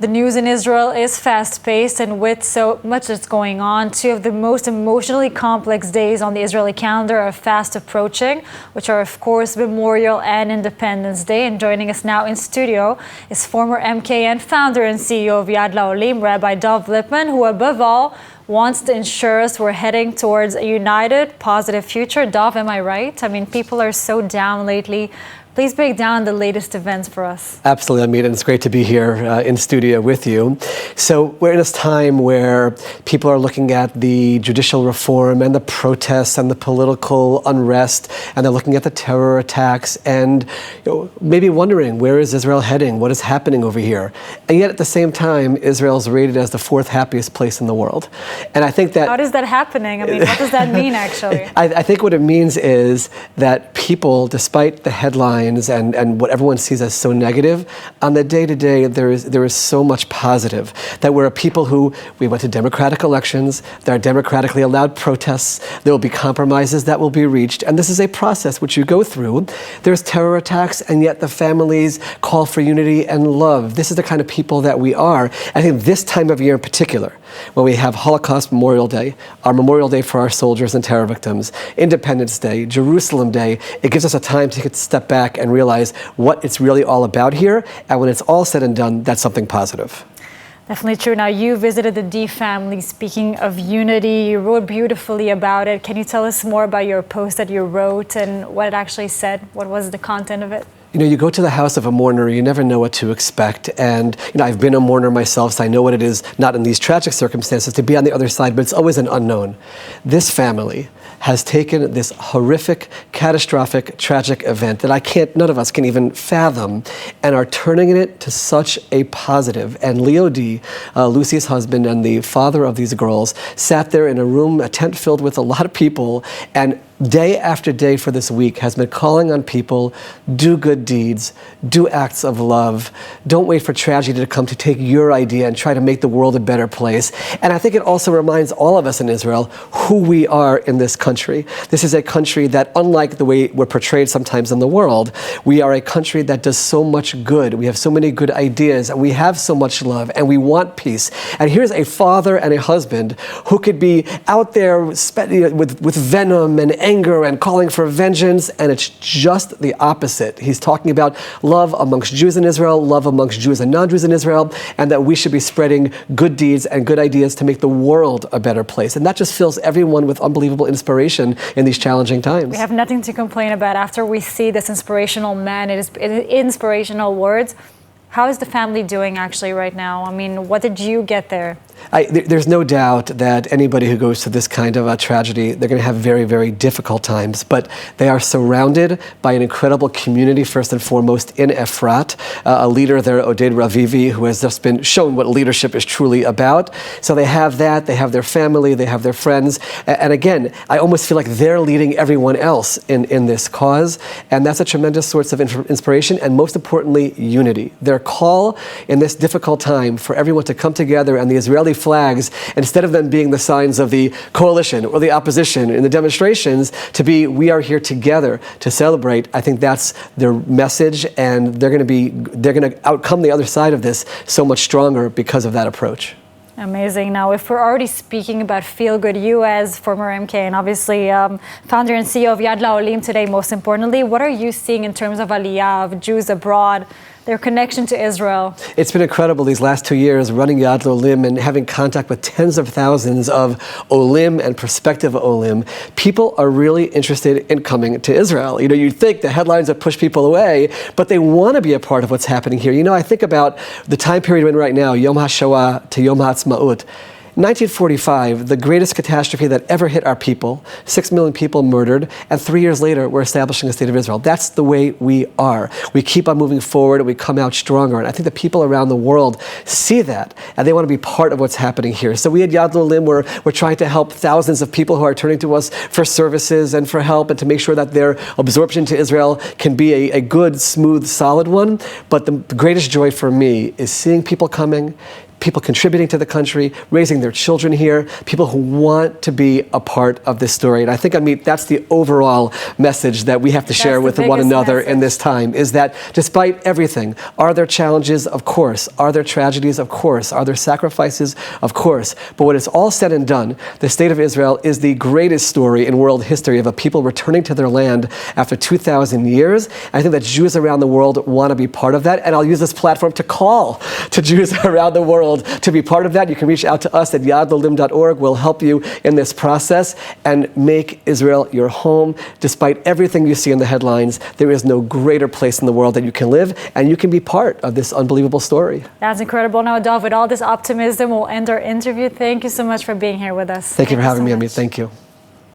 The news in Israel is fast-paced, and with so much that's going on, two of the most emotionally complex days on the Israeli calendar are fast approaching, which are, of course, Memorial and Independence Day. And joining us now in studio is former MKN founder and CEO of Yad L'olim, Rabbi Dov Lipman, who, above all, wants to ensure us we're heading towards a united, positive future. Dov, am I right? I mean, people are so down lately. Please break down the latest events for us. Absolutely, Amid, and it's great to be here in studio with you. So we're in this time where people are looking at the judicial reform and the protests and the political unrest, and they're looking at the terror attacks and maybe wondering, where is Israel heading? What is happening over here? And yet at the same time, Israel is rated as the fourth happiest place in the world. And I think that... How is that happening? I mean, what does that mean, actually? I think what it means is that people, despite the headlines and what everyone sees as so negative, on the day-to-day there is so much positive. That we're a people who, we went to democratic elections, there are democratically allowed protests, there will be compromises that will be reached, and this is a process which you go through. There's terror attacks, and yet the families call for unity and love. This is the kind of people that we are. I think this time of year in particular, when we have Holocaust Memorial Day, our Memorial Day for our soldiers and terror victims, Independence Day, Jerusalem Day, it gives us a time to take a step back and realize what it's really all about here. And when it's all said and done, that's something positive. Definitely true. Now, you visited the D family. Speaking of unity, you wrote beautifully about it. Can you tell us more about your post that you wrote and what it actually said? What was the content of it? You know, you go to the house of a mourner, you never know what to expect. And, I've been a mourner myself, so I know what it is, not in these tragic circumstances, to be on the other side, but it's always an unknown. This family has taken this horrific, catastrophic, tragic event that none of us can even fathom, and are turning it to such a positive. And Leo D., Lucy's husband and the father of these girls, sat there in a room, a tent filled with a lot of people, and day after day for this week has been calling on people, do good deeds, do acts of love, don't wait for tragedy to come to take your idea and try to make the world a better place. And I think it also reminds all of us in Israel who we are in this country. This is a country that, unlike the way we're portrayed sometimes in the world, we are a country that does so much good. We have so many good ideas, and we have so much love, and we want peace. And here's a father and a husband who could be out there with venom and anger and calling for vengeance, and it's just the opposite. He's talking about love amongst Jews in Israel, love amongst Jews and non-Jews in Israel, and that we should be spreading good deeds and good ideas to make the world a better place. And that just fills everyone with unbelievable inspiration in these challenging times. We have nothing to complain about after we see this inspirational man, inspirational words. How is the family doing actually right now? I mean, what did you get there? There's no doubt that anybody who goes to this kind of a tragedy, they're going to have very, very difficult times, but they are surrounded by an incredible community, first and foremost, in Efrat. A leader there, Oded Ravivi, who has just been shown what leadership is truly about. So they have that, they have their family, they have their friends. And again, I almost feel like they're leading everyone else in this cause. And that's a tremendous source of inspiration, and most importantly, unity. Their call in this difficult time for everyone to come together, and the Israeli flags, instead of them being the signs of the coalition or the opposition in the demonstrations, to be, we are here together to celebrate. I think that's their message, and they're going to outcome the other side of this so much stronger because of that approach. Amazing. Now, if we're already speaking about feel-good, you as former MK and obviously founder and CEO of Yad L'olim today, most importantly, what are you seeing in terms of Aliyah, of Jews abroad, their connection to Israel? It's been incredible these last 2 years running Yad L'olim and having contact with tens of thousands of Olim and prospective Olim. People are really interested in coming to Israel. You'd think the headlines would push people away, but they want to be a part of what's happening here. I think about the time period we're in right now, Yom HaShoah to Yom HaAtzmaut. 1945, the greatest catastrophe that ever hit our people, 6 million people murdered, and 3 years later, we're establishing a state of Israel. That's the way we are. We keep on moving forward, and we come out stronger. And I think the people around the world see that, and they want to be part of what's happening here. So we at Yad L'olim, we're trying to help thousands of people who are turning to us for services and for help, and to make sure that their absorption to Israel can be a good, smooth, solid one. But the greatest joy for me is seeing people coming, people contributing to the country, raising their children here, people who want to be a part of this story. And I think, Amit, that's the overall message that we have to share with one another in this time, is that despite everything, are there challenges? Of course. Are there tragedies? Of course. Are there sacrifices? Of course. But when it's all said and done, the state of Israel is the greatest story in world history of a people returning to their land after 2,000 years. I think that Jews around the world want to be part of that, and I'll use this platform to call to Jews around the world to be part of that. You can reach out to us at yadlolim.org. We'll help you in this process and make Israel your home. Despite everything you see in the headlines, there is no greater place in the world that you can live, and you can be part of this unbelievable story. That's incredible. Now, Dov, with all this optimism, we'll end our interview. Thank you so much for being here with us. Thank you for having me, Amit. Thank you.